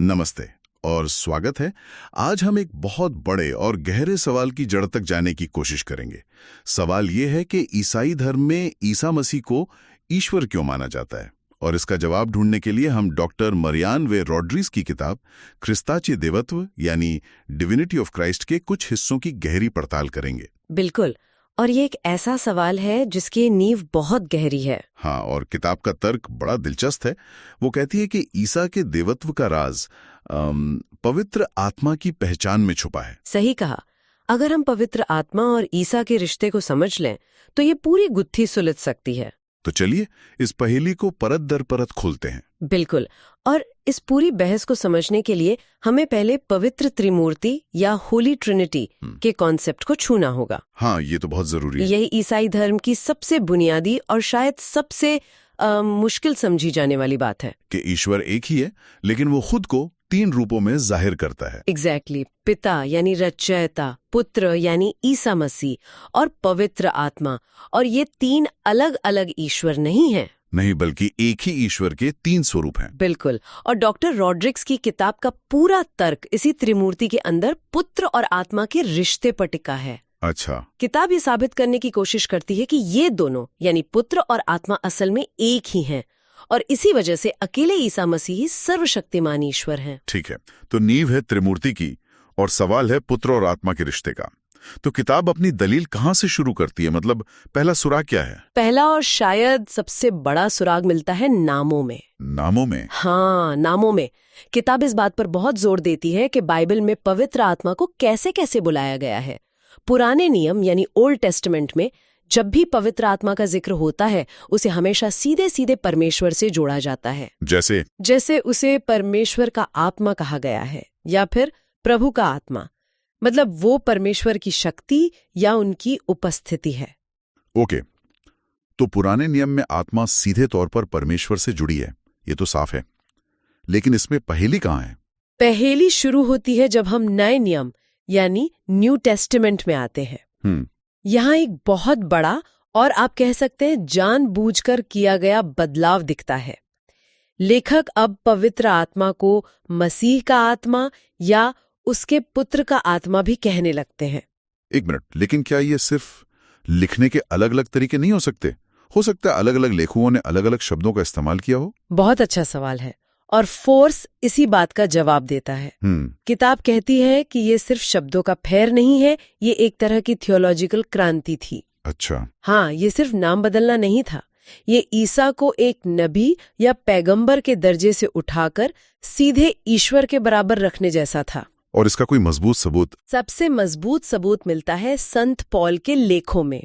नमस्ते और स्वागत है। आज हम एक बहुत बड़े और गहरे सवाल की जड़ तक जाने की कोशिश करेंगे। सवाल ये है कि ईसाई धर्म में ईसा मसीह को ईश्वर क्यों माना जाता है, और इसका जवाब ढूंढने के लिए हम डॉक्टर मरियान वे रॉड्रिग्स की किताब ख्रिस्ताची देवत्व यानी डिविनिटी ऑफ क्राइस्ट के कुछ हिस्सों की गहरी पड़ताल करेंगे। बिल्कुल, और ये एक ऐसा सवाल है जिसकी नींव बहुत गहरी है। हाँ, और किताब का तर्क बड़ा दिलचस्प है। वो कहती है कि ईसा के देवत्व का राज पवित्र आत्मा की पहचान में छुपा है। सही कहा। अगर हम पवित्र आत्मा और ईसा के रिश्ते को समझ लें तो ये पूरी गुत्थी सुलझ सकती है। तो चलिए इस पहेली को परत दर परत खोलते हैं। बिल्कुल, और इस पूरी बहस को समझने के लिए हमें पहले पवित्र त्रिमूर्ति या होली ट्रिनिटी के कॉन्सेप्ट को छूना होगा। हाँ, ये तो बहुत जरूरी है। यही ईसाई धर्म की सबसे बुनियादी और शायद सबसे मुश्किल समझी जाने वाली बात है कि ईश्वर एक ही है, लेकिन वो खुद को 3 रूपों में जाहिर करता है। एग्जैक्टली। पिता यानी रचयिता, पुत्र यानी ईसा मसीह और पवित्र आत्मा। और ये 3 अलग अलग ईश्वर नहीं हैं। नहीं, बल्कि एक ही ईश्वर के 3 स्वरूप हैं। बिल्कुल, और डॉक्टर रॉड्रिग्स की किताब का पूरा तर्क इसी त्रिमूर्ति के अंदर पुत्र और आत्मा के रिश्ते पर टिका है। अच्छा। किताब ये साबित करने की कोशिश करती है कि ये दोनों यानी पुत्र और आत्मा असल में एक ही हैं, और इसी वजह से अकेले ईसा मसीह ही सर्वशक्तिमान ईश्वर हैं। ठीक है, तो नींव है त्रिमूर्ति की और सवाल है पुत्र और आत्मा के रिश्ते का। तो किताब अपनी दलील कहाँ से शुरू करती है? मतलब पहला सुराग क्या है? पहला और शायद सबसे बड़ा सुराग मिलता है नामों में। नामों में? हाँ, नामों में। किताब इस बात पर बहुत जोर देती है कि बाइबल में पवित्र आत्मा को कैसे कैसे बुलाया गया है। पुराने नियम यानी ओल्ड टेस्टामेंट में जब भी पवित्र आत्मा का जिक्र होता है उसे हमेशा सीधे सीधे परमेश्वर से जोड़ा जाता है। जैसे उसे परमेश्वर का आत्मा कहा गया है, या फिर प्रभु का आत्मा, मतलब वो परमेश्वर की शक्ति या उनकी उपस्थिति है। ओके, तो पुराने नियम में आत्मा सीधे तौर पर परमेश्वर से जुड़ी है, ये तो साफ है, लेकिन इसमें पहेली कहाँ है? पहेली शुरू होती है जब हम नए नियम यानी न्यू टेस्टामेंट में आते हैं। यहाँ एक बहुत बड़ा और आप कह सकते हैं जानबूझकर किया गया बदलाव दिखता है। लेखक अब पवित्र आत्मा को मसीह का आत्मा या उसके पुत्र का आत्मा भी कहने लगते हैं। एक मिनट, लेकिन क्या ये सिर्फ लिखने के अलग अलग तरीके नहीं हो सकते? हो सकता है अलग अलग लेखकों ने अलग अलग शब्दों का इस्तेमाल किया हो। बहुत अच्छा सवाल है, और फोर्स इसी बात का जवाब देता है। किताब कहती है कि ये सिर्फ शब्दों का फेर नहीं है, ये एक तरह की थियोलॉजिकल क्रांति थी। अच्छा। हाँ, ये सिर्फ नाम बदलना नहीं था, ये ईसा को एक नबी या पैगंबर के दर्जे से उठाकर सीधे ईश्वर के बराबर रखने जैसा था। और इसका कोई मजबूत सबूत? सबसे मजबूत सबूत मिलता है संत पॉल के लेखों में।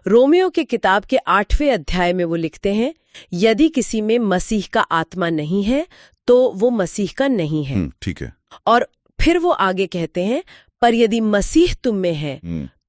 रोमियो के किताब के 8वें अध्याय में वो लिखते हैं, यदि किसी में मसीह का आत्मा नहीं है तो वो मसीह का नहीं है। ठीक है। और फिर वो आगे कहते हैं, पर यदि मसीह तुम में है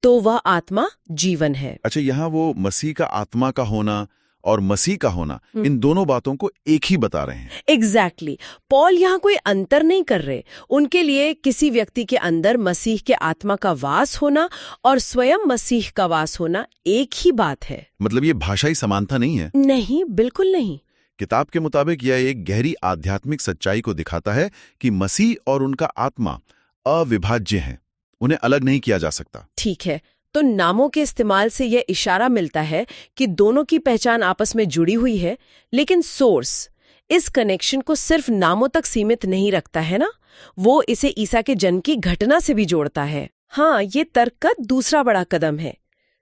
तो वह आत्मा जीवन है। अच्छा, यहाँ वो मसीह का आत्मा का होना और मसीह का होना, इन दोनों बातों को एक ही बता रहे हैं। एग्जैक्टली। पॉल यहाँ कोई अंतर नहीं कर रहे। उनके लिए किसी व्यक्ति के अंदर मसीह के आत्मा का वास होना और स्वयं मसीह का वास होना एक ही बात है। मतलब ये भाषाई समानता नहीं है? नहीं, बिल्कुल नहीं। किताब के मुताबिक यह एक गहरी आध्यात्मिक सच्चाई को दिखाता है कि मसीह और उनका आत्मा अविभाज्य हैं, उन्हें अलग नहीं किया जा सकता। ठीक है, तो नामों के इस्तेमाल से यह इशारा मिलता है कि दोनों की पहचान आपस में जुड़ी हुई है, लेकिन सोर्स इस कनेक्शन को सिर्फ नामों तक सीमित नहीं रखता है ना, वो इसे ईसा के जन्म की घटना से भी जोड़ता है। हाँ, ये तर्क का दूसरा बड़ा कदम है।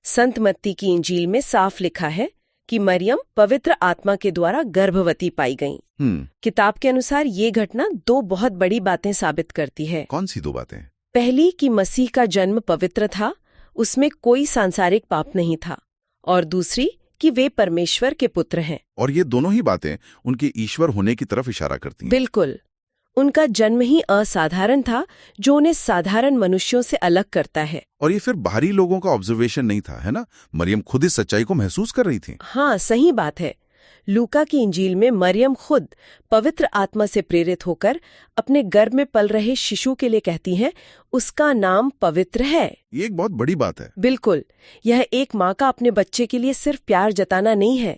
संत मत्ती की इंजील में साफ लिखा है कि मरियम पवित्र आत्मा के द्वारा गर्भवती पाई गईं। किताब के अनुसार ये घटना 2 बहुत बड़ी बातें साबित करती है। कौन सी 2 बातें? पहली कि मसीह का जन्म पवित्र था, उसमें कोई सांसारिक पाप नहीं था, और दूसरी कि वे परमेश्वर के पुत्र हैं। और ये दोनों ही बातें उनके ईश्वर होने की तरफ इशारा करती हैं। बिल्कुल। उनका जन्म ही असाधारण था, जो उन्हें साधारण मनुष्यों से अलग करता है। और ये फिर बाहरी लोगों का ऑब्जर्वेशन नहीं था, है ना? मरियम खुद इस सच्चाई को महसूस कर रही थी। हाँ, सही बात है। लूका की इंजील में मरियम खुद पवित्र आत्मा से प्रेरित होकर अपने गर्भ में पल रहे शिशु के लिए कहती हैं, उसका नाम पवित्र है। ये एक बहुत बड़ी बात है। बिल्कुल। यह एक माँ का अपने बच्चे के लिए सिर्फ प्यार जताना नहीं है,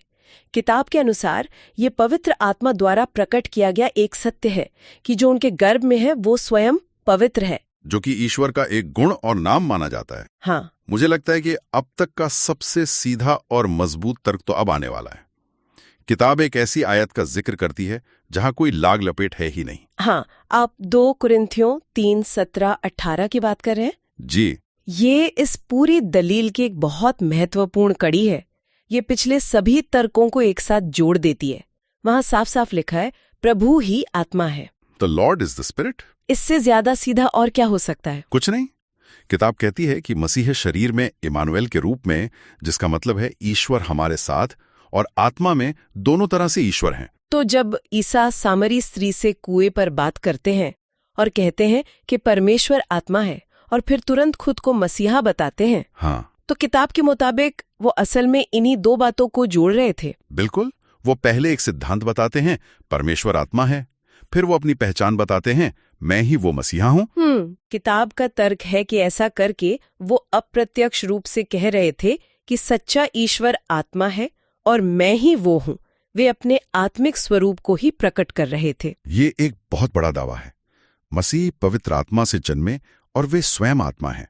किताब के अनुसार ये पवित्र आत्मा द्वारा प्रकट किया गया एक सत्य है कि जो उनके गर्भ में है वो स्वयं पवित्र है, जो कि ईश्वर का एक गुण और नाम माना जाता है। हाँ। मुझे लगता है कि अब तक का सबसे सीधा और मजबूत तर्क तो अब आने वाला है। किताब एक ऐसी आयत का जिक्र करती है जहां कोई लाग लपेट है ही नहीं। हाँ, आप 2 कुरिन्थियों 3:17-18 की बात कर रहे हैं? जी। ये इस पूरी दलील की एक बहुत महत्वपूर्ण कड़ी है। ये पिछले सभी तर्कों को एक साथ जोड़ देती है। वहां साफ साफ लिखा है, प्रभु ही आत्मा है। The Lord is the spirit. इससे ज्यादा सीधा और क्या हो सकता है? कुछ नहीं। किताब कहती है कि मसीह शरीर में इमानुएल के रूप में, जिसका मतलब है ईश्वर हमारे साथ, और आत्मा में दोनों तरह से ईश्वर हैं। तो जब ईसा सामरी स्त्री से कुएं पर बात करते हैं और कहते हैं कि परमेश्वर आत्मा है और फिर तुरंत खुद को मसीहा बताते हैं, हाँ, तो किताब के मुताबिक वो असल में इन्हीं 2 बातों को जोड़ रहे थे। बिल्कुल। वो पहले एक सिद्धांत बताते हैं, परमेश्वर आत्मा है, फिर वो अपनी पहचान बताते हैं, मैं ही वो मसीहा हूं। किताब का तर्क है कि ऐसा करके वो अप्रत्यक्ष रूप से कह रहे थे कि सच्चा ईश्वर आत्मा है और मैं ही वो हूं। वे अपने आत्मिक स्वरूप को ही प्रकट कर रहे थे। ये एक बहुत बड़ा दावा है। मसीह पवित्र आत्मा से जन्मे और वे स्वयं आत्मा है।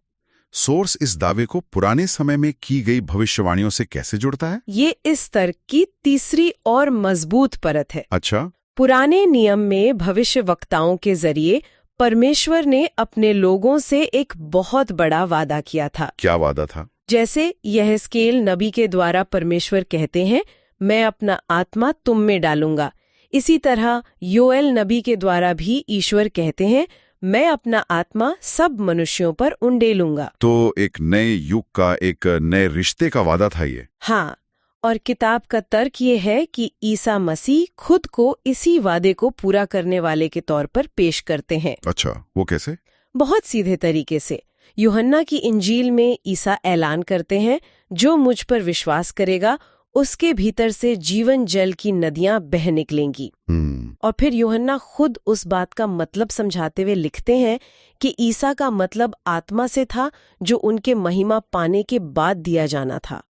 सोर्स इस दावे को पुराने समय में की गई भविष्यवाणियों से कैसे जुड़ता है? ये इस तर्क की तीसरी और मजबूत परत है। अच्छा। पुराने नियम में भविष्यवक्ताओं के जरिए परमेश्वर ने अपने लोगों से एक बहुत बड़ा वादा किया था। क्या वादा था? जैसे यहेजकेल नबी के द्वारा परमेश्वर कहते हैं, मैं अपना आत्मा तुम में डालूंगा। इसी तरह योएल नबी के द्वारा भी ईश्वर कहते हैं, मैं अपना आत्मा सब मनुष्यों पर उंडेलूंगा। तो एक नए युग का, एक नए रिश्ते का वादा था ये। हाँ, और किताब का तर्क ये है कि ईसा मसीह खुद को इसी वादे को पूरा करने वाले के तौर पर पेश करते हैं। अच्छा, वो कैसे? बहुत सीधे तरीके से। यूहन्ना की इंजील में ईसा ऐलान करते हैं, जो मुझ पर विश्वास करेगा उसके भीतर से जीवन जल की नदियां बह निकलेंगी। और फिर यूहन्ना खुद उस बात का मतलब समझाते हुए लिखते हैं कि ईसा का मतलब आत्मा से था, जो उनके महिमा पाने के बाद दिया जाना था।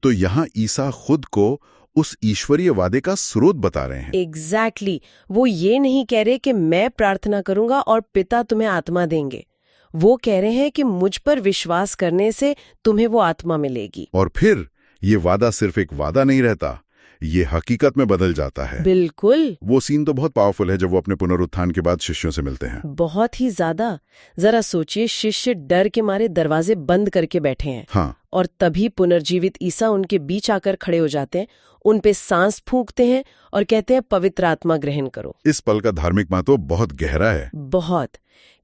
तो यहाँ ईसा खुद को उस ईश्वरीय वादे का स्रोत बता रहे हैं। एग्जैक्टली। वो ये नहीं कह रहे कि मैं प्रार्थना करूंगा और पिता तुम्हें आत्मा देंगे। वो कह रहे हैं कि मुझ पर विश्वास करने से तुम्हें वो आत्मा मिलेगी। और फिर ये वादा सिर्फ एक वादा नहीं रहता, ये हकीकत में बदल जाता है। बिल्कुल। वो सीन तो बहुत पावरफुल है जब वो अपने पुनरुत्थान के बाद शिष्यों से मिलते हैं। बहुत ही ज्यादा। जरा सोचिए, शिष्य डर के मारे दरवाजे बंद करके बैठे हैं। हाँ। और तभी पुनर्जीवित ईसा उनके बीच आकर खड़े हो जाते हैं, उन पे सांस फूंकते हैं और कहते हैं, पवित्र आत्मा ग्रहण करो। इस पल का धार्मिक महत्व बहुत गहरा है। बहुत।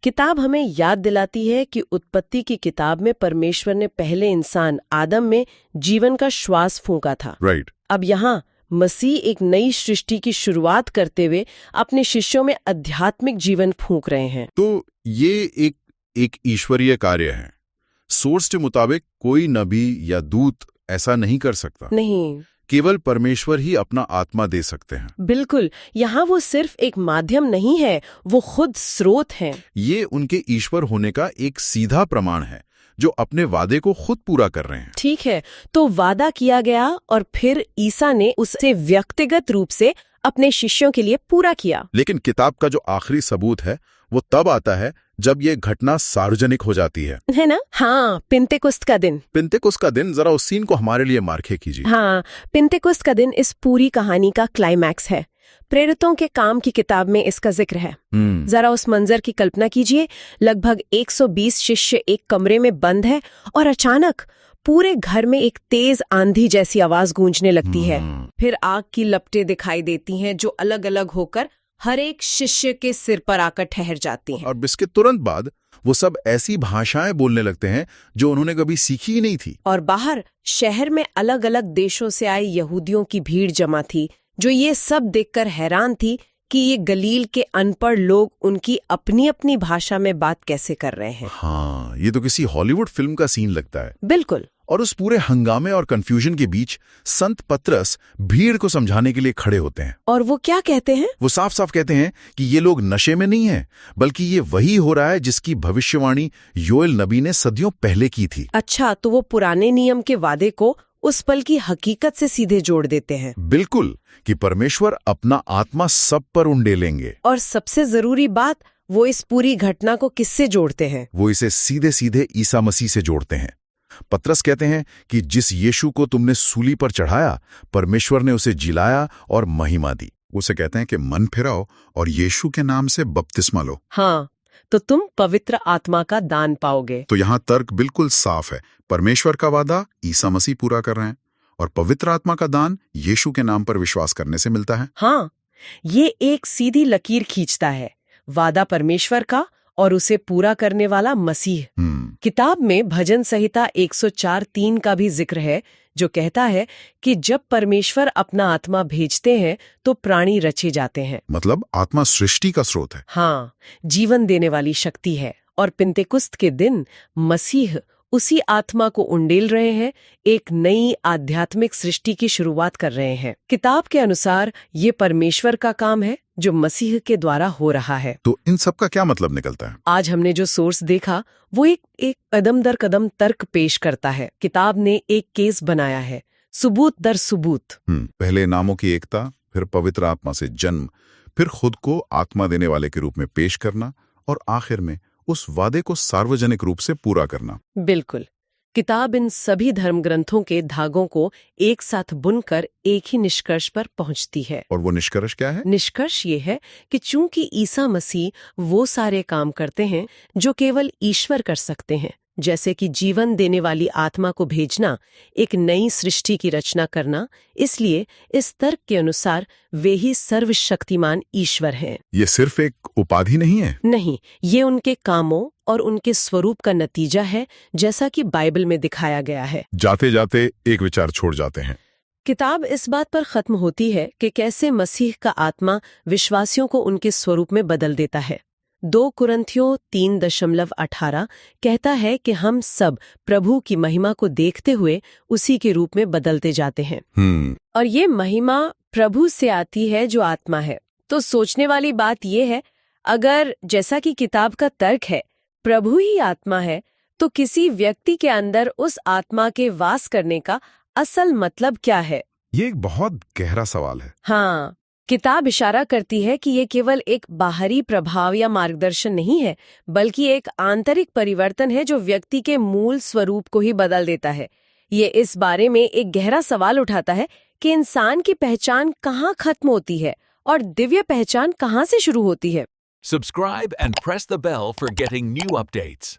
किताब हमें याद दिलाती है कि उत्पत्ति की किताब में परमेश्वर ने पहले इंसान आदम में जीवन का श्वास फूंका था। राइट। अब यहाँ मसीह एक नई सृष्टि की शुरुआत करते हुए अपने शिष्यों में आध्यात्मिक जीवन फूंक रहे हैं। तो ये एक ईश्वरीय कार्य है। सोर्स के मुताबिक कोई नबी या दूत ऐसा नहीं कर सकता। नहीं, केवल परमेश्वर ही अपना आत्मा दे सकते हैं। बिल्कुल। यहाँ वो सिर्फ एक माध्यम नहीं है, वो खुद स्रोत हैं। ये उनके ईश्वर होने का एक सीधा प्रमाण है, जो अपने वादे को खुद पूरा कर रहे हैं। ठीक है, तो वादा किया गया और फिर ईसा ने उसे व्यक्तिगत रूप से अपने शिष्यों के लिए पूरा किया। लेकिन किताब का जो आखिरी सबूत है वो तब आता है जब ये घटना सार्वजनिक हो जाती है ना? हाँ, पिंतेकुस्त का दिन। पिंतेकुस्त का दिन, जरा उस सीन को हमारे लिए मार्के कीजिए। हाँ, पिंतेकुस्त का दिन इस पूरी कहानी का क्लाइमैक्स है। प्रेरितों के काम की किताब में इसका जिक्र है। जरा उस मंजर की कल्पना कीजिए। लगभग 120 शिष्य एक कमरे में बंद है और अचानक पूरे घर में एक तेज आंधी जैसी आवाज गूंजने लगती है। फिर आग की लपटें दिखाई देती हैं जो अलग अलग होकर हर एक शिष्य के सिर पर आकर ठहर जाती हैं। और इसके तुरंत बाद वो सब ऐसी भाषाएं बोलने लगते हैं जो उन्होंने कभी सीखी ही नहीं थी। और बाहर शहर में अलग अलग देशों से आए यहूदियों की भीड़ जमा थी, जो ये सब देखकर हैरान थी कि ये गलील के अनपढ़ लोग उनकी अपनी अपनी भाषा में बात कैसे कर रहे हैं। हाँ, ये तो किसी हॉलीवुड फिल्म का सीन लगता है। बिल्कुल। और उस पूरे हंगामे और कंफ्यूजन के बीच संत पतरस भीड़ को समझाने के लिए खड़े होते हैं। और वो क्या कहते हैं? वो साफ साफ कहते हैं कि ये लोग नशे में नहीं हैं, बल्कि ये वही हो रहा है जिसकी भविष्यवाणी योएल नबी ने सदियों पहले की थी। अच्छा, तो वो पुराने नियम के वादे को उस पल की हकीकत से सीधे जोड़ देते हैं। बिल्कुल, कि परमेश्वर अपना आत्मा सब पर उंडेलेंगे। और सबसे जरूरी बात, वो इस पूरी घटना को किससे जोड़ते हैं? वो इसे सीधे सीधे ईसा मसीह से जोड़ते हैं। पतरस कहते हैं कि जिस यीशु को तुमने सूली पर चढ़ाया, परमेश्वर ने उसे जिलाया और महिमा दी। उसे कहते हैं कि मन फिराओ और यीशु के नाम से बपतिस्मा लो। हाँ, तो तुम पवित्र आत्मा का दान पाओगे। तो यहाँ तर्क बिल्कुल साफ है। परमेश्वर का वादा ईसा मसीह पूरा कर रहे हैं और पवित्र आत्मा का दान यीशु के नाम पर विश्वास करने से मिलता है। हाँ, ये एक सीधी लकीर खींचता है, वादा परमेश्वर का और उसे पूरा करने वाला मसीह। किताब में भजन संहिता 104:3 का भी जिक्र है, जो कहता है कि जब परमेश्वर अपना आत्मा भेजते हैं तो प्राणी रचे जाते हैं। मतलब आत्मा सृष्टि का स्रोत है। हाँ, जीवन देने वाली शक्ति है। और पिंतेकुस्त के दिन मसीह उसी आत्मा को उंडेल रहे हैं, एक नई आध्यात्मिक सृष्टि की शुरुआत कर रहे हैं। किताब के अनुसार ये परमेश्वर का काम है जो मसीह के द्वारा हो रहा है। तो इन सब का क्या मतलब निकलता है? आज हमने जो सोर्स देखा वो एक कदम दर कदम तर्क पेश करता है। किताब ने एक केस बनाया है, सबूत दर सबूत। पहले नामों की एकता, फिर पवित्र आत्मा से जन्म, फिर खुद को आत्मा देने वाले के रूप में पेश करना और आखिर में उस वादे को सार्वजनिक रूप से पूरा करना। बिल्कुल, किताब इन सभी धर्म ग्रंथों के धागों को एक साथ बुनकर एक ही निष्कर्ष पर पहुंचती है। और वो निष्कर्ष क्या है? निष्कर्ष ये है कि चूंकि ईसा मसीह वो सारे काम करते हैं जो केवल ईश्वर कर सकते हैं, जैसे कि जीवन देने वाली आत्मा को भेजना, एक नई सृष्टि की रचना करना, इसलिए इस तर्क के अनुसार वे ही सर्वशक्तिमान ईश्वर हैं। ये सिर्फ एक उपाधि नहीं है। नहीं, ये उनके कामों और उनके स्वरूप का नतीजा है, जैसा कि बाइबल में दिखाया गया है। जाते जाते एक विचार छोड़ जाते हैं। किताब इस बात पर खत्म होती है कि कैसे मसीह का आत्मा विश्वासियों को उनके स्वरूप में बदल देता है। 2 कुरिन्थियों 3:18 कहता है कि हम सब प्रभु की महिमा को देखते हुए उसी के रूप में बदलते जाते हैं। और ये महिमा प्रभु से आती है जो आत्मा है। तो सोचने वाली बात यह है, अगर जैसा कि किताब का तर्क है प्रभु ही आत्मा है, तो किसी व्यक्ति के अंदर उस आत्मा के वास करने का असल मतलब क्या है? ये एक बहुत गहरा सवाल है। हाँ, किताब इशारा करती है कि ये केवल एक बाहरी प्रभाव या मार्गदर्शन नहीं है, बल्कि एक आंतरिक परिवर्तन है जो व्यक्ति के मूल स्वरूप को ही बदल देता है। ये इस बारे में एक गहरा सवाल उठाता है कि इंसान की पहचान कहाँ खत्म होती है और दिव्य पहचान कहाँ से शुरू होती है। Subscribe and press the bell for getting new updates.